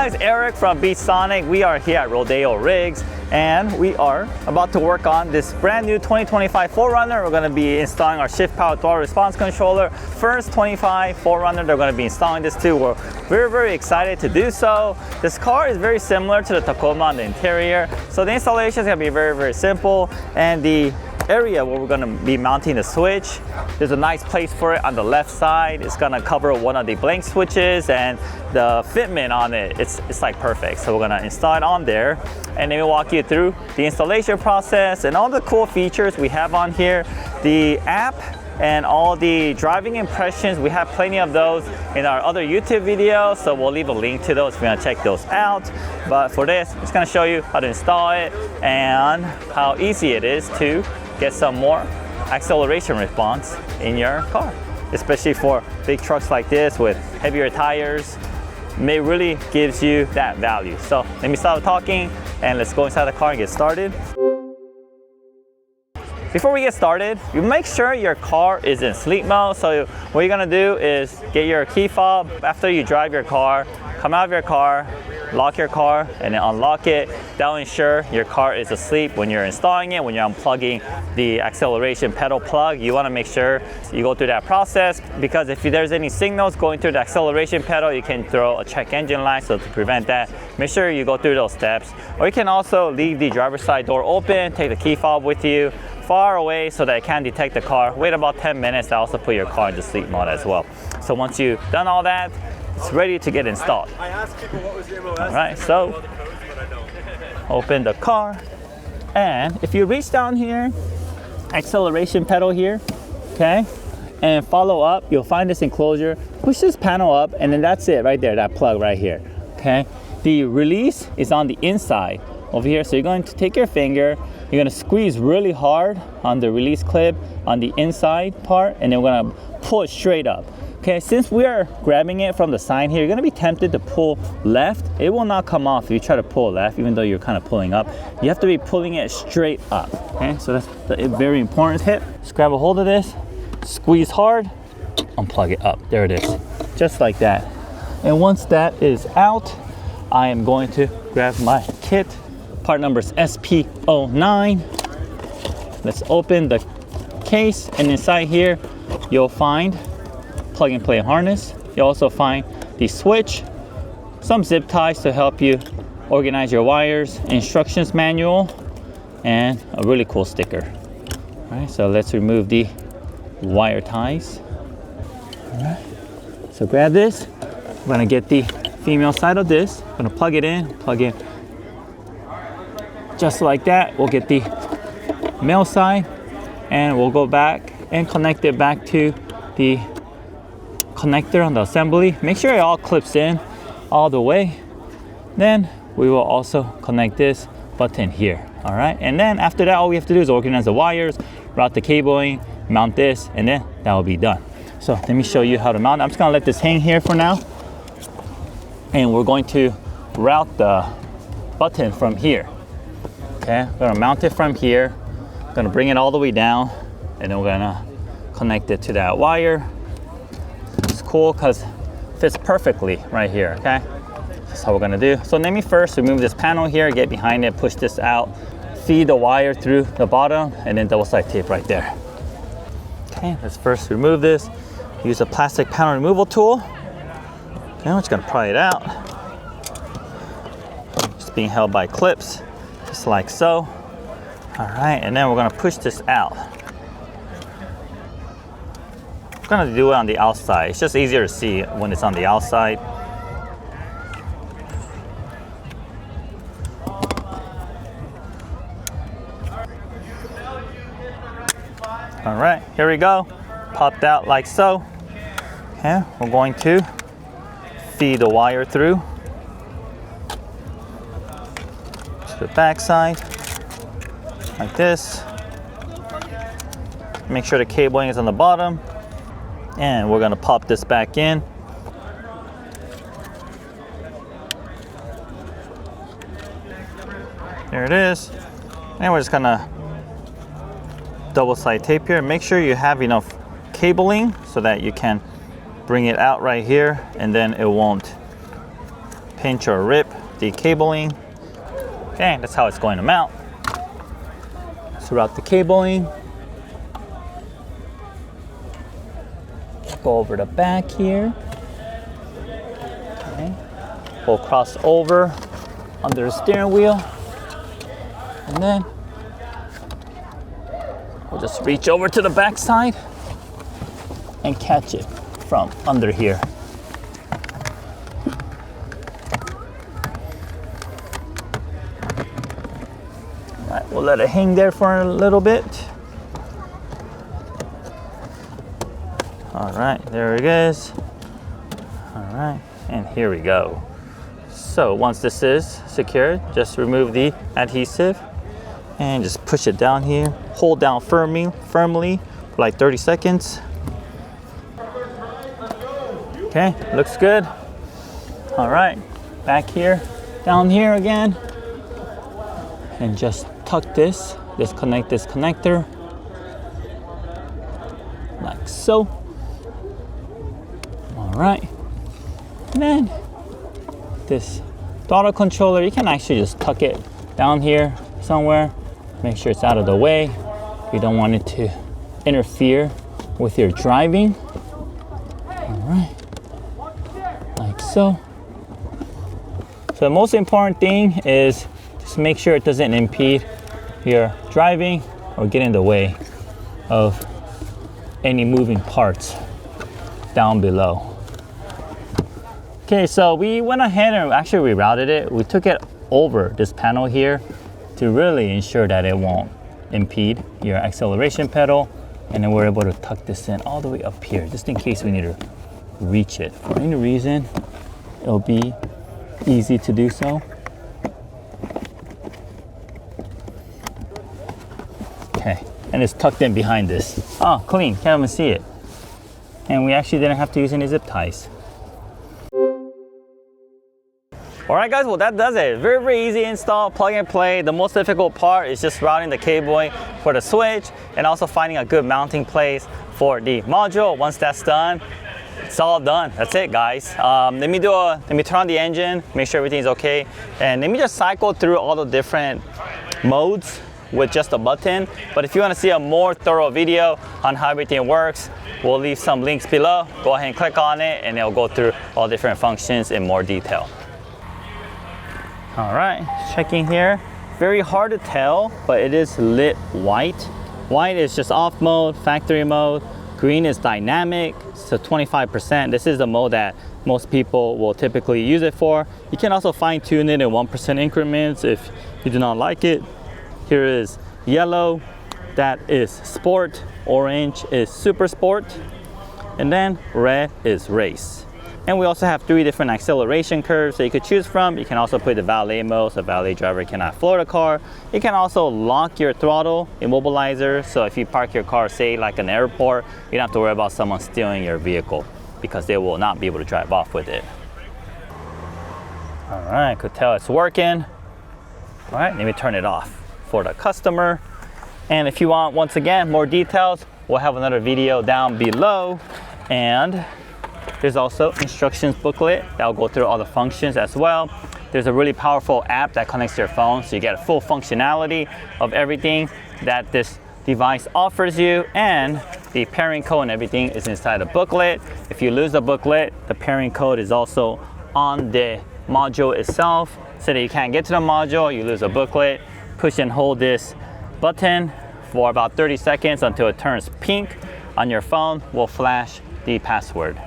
guys, Eric from Beat Sonic. We are here at Rodeo Rigs and we are about to work on this brand new 2025 4Runner. We're going to be installing our ShiftPower Throttle Response Controller. First 25 4Runner they're going to be installing this too. We're very excited to do so. This car is very similar to the Tacoma on the interior, so the installation is going to be very simple. And the area where we're going to be mounting the switch, there's a nice place for it on the left side. It's going to cover one of the blank switches, and the fitment on it, it's like perfect. So we're going to install it on there, and then we'll walk you through the installation process and all the cool features we have on here, the app and all the driving impressions. We have plenty of those in our other YouTube videos, so we'll leave a link to those if you want to check those out. But for this, I'm just going to show you how to install it and how easy it is to get some more acceleration response in your car, especially for big trucks like this with heavier tires. It really gives you that value. So let me stop talking and let's go inside the car and get started. Before we get started, you make sure your car is in sleep mode. So what you're gonna do is get your key fob. After you drive your car, come out of your car, lock your car, and then unlock it. That'll ensure your car is asleep when you're installing it. When you're unplugging the acceleration pedal plug, you wanna make sure you go through that process, because if there's any signals going through the acceleration pedal, you can throw a check engine light. So to prevent that, make sure you go through those steps. Or you can also leave the driver's side door open, take the key fob with you far away so that it can detect the car. Wait about 10 minutes, that also put your car into sleep mode as well. So once you've done all that, it's ready to get installed. I asked people what was the MOS. All right, so open the car, and if you reach down here, acceleration pedal here, okay, and follow up, you'll find this enclosure. Push this panel up, and then that's it right there, that plug right here, okay? The release is on the inside over here, so you're going to take your finger, you're going to squeeze really hard on the release clip on the inside part, and then we're going to pull it straight up. Okay, since we are grabbing it from the side here, you're going to be tempted to pull left. It will not come off if you try to pull left, even though you're kind of pulling up. You have to be pulling it straight up. Okay, so that's a very important tip. Just grab a hold of this, squeeze hard, unplug it up. There it is, just like that. And once that is out, I am going to grab my kit. Part number is SP09. Let's open the case, and inside here you'll find plug and play harness. You'll also find the switch, some zip ties to help you organize your wires, instructions manual, and a really cool sticker. All right, so let's remove the wire ties. All right, so grab this. I'm gonna get the female side of this. I'm gonna plug it in, just like that. We'll get the male side, and we'll go back and connect it back to the connector on the assembly. Make sure it all clips in all the way. Then we will also connect this button here. All right, and then after that, all we have to do is organize the wires, route the cabling, mount this, and then that will be done. So let me show you how to mount it. I'm just gonna let this hang here for now, and we're going to route the button from here. Okay, we're gonna mount it from here, gonna bring it all the way down, and then we're gonna connect it to that wire. It's cool because it fits perfectly right here, okay? That's how we're gonna do. So let me first remove this panel here, get behind it, push this out, feed the wire through the bottom, and then double side tape right there. Okay, let's first remove this. Use a plastic panel removal tool. Okay, I'm just gonna pry it out. It's being held by clips, just like so. All right, and then we're gonna push this out. I'm gonna do it on the outside. It's just easier to see when it's on the outside. All right, here we go. Popped out like so. Okay, we're going to feed the wire through to the back side, like this. Make sure the cabling is on the bottom, and we're gonna pop this back in. There it is. And we're just gonna double side tape here. Make sure you have enough cabling so that you can bring it out right here, and then it won't pinch or rip the cabling. Okay, that's how it's going to mount. Throughout the cabling. Go over the back here. Okay. We'll cross over under the steering wheel. And then we'll just reach over to the back side and catch it from under here. All right, we'll let it hang there for a little bit. All right, there it is. All right, and here we go. So once this is secured, just remove the adhesive and just push it down here. Hold down firmly for like 30 seconds. Okay, looks good. All right, back here, down here again. And just tuck this, disconnect this connector, like so. All right, and then this throttle controller, you can actually just tuck it down here somewhere. Make sure it's out of the way. You don't want it to interfere with your driving. All right, like so. So the most important thing is just make sure it doesn't impede your driving or get in the way of any moving parts down below. Okay, so we went ahead and actually rerouted it. We took it over this panel here to really ensure that it won't impede your acceleration pedal. And then we're able to tuck this in all the way up here, just in case we need to reach it. For any reason, it'll be easy to do so. Okay, and it's tucked in behind this. Oh, clean, can't even see it. And we actually didn't have to use any zip ties. All right guys, well that does it. Very, very easy install, plug and play. The most difficult part is just routing the cabling for the switch and also finding a good mounting place for the module. Once that's done, it's all done. That's it guys. Let me turn on the engine, make sure everything's okay. And let me just cycle through all the different modes with just a button. But if you want to see a more thorough video on how everything works, we'll leave some links below. Go ahead and click on it and it'll go through all different functions in more detail. All right, checking here. Very hard to tell, but it is lit white. White is just off mode, factory mode. Green is dynamic, so 25%. This is the mode that most people will typically use it for. You can also fine tune it in 1% increments if you do not like it. Here is yellow, that is sport. Orange is super sport. And then red is race. And we also have 3 different acceleration curves that you could choose from. You can also put the valet mode, so a valet driver cannot floor the car. You can also lock your throttle immobilizer, so if you park your car, say like an airport, you don't have to worry about someone stealing your vehicle because they will not be able to drive off with it. All right, could tell it's working. All right, let me turn it off for the customer. And if you want, once again, more details, we'll have another video down below. And there's also instructions booklet that will go through all the functions as well. There's a really powerful app that connects to your phone, so you get a full functionality of everything that this device offers you, and the pairing code and everything is inside the booklet. If you lose the booklet, the pairing code is also on the module itself, so that you can't get to the module, you lose a booklet. Push and hold this button for about 30 seconds until it turns pink. On your phone will flash the password.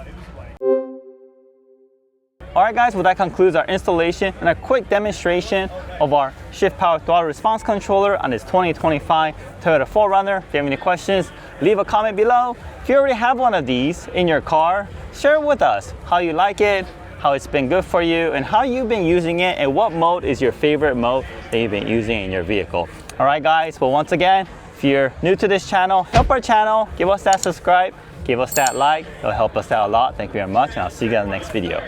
All right guys, well that concludes our installation and a quick demonstration of our ShiftPower Throttle Response Controller on this 2025 Toyota 4Runner. If you have any questions, leave a comment below. If you already have one of these in your car, share with us how you like it, how it's been good for you, and how you've been using it, and what mode is your favorite mode that you've been using in your vehicle. All right guys, well once again, if you're new to this channel, help our channel, give us that subscribe, give us that like, it'll help us out a lot. Thank you very much, and I'll see you guys in the next video.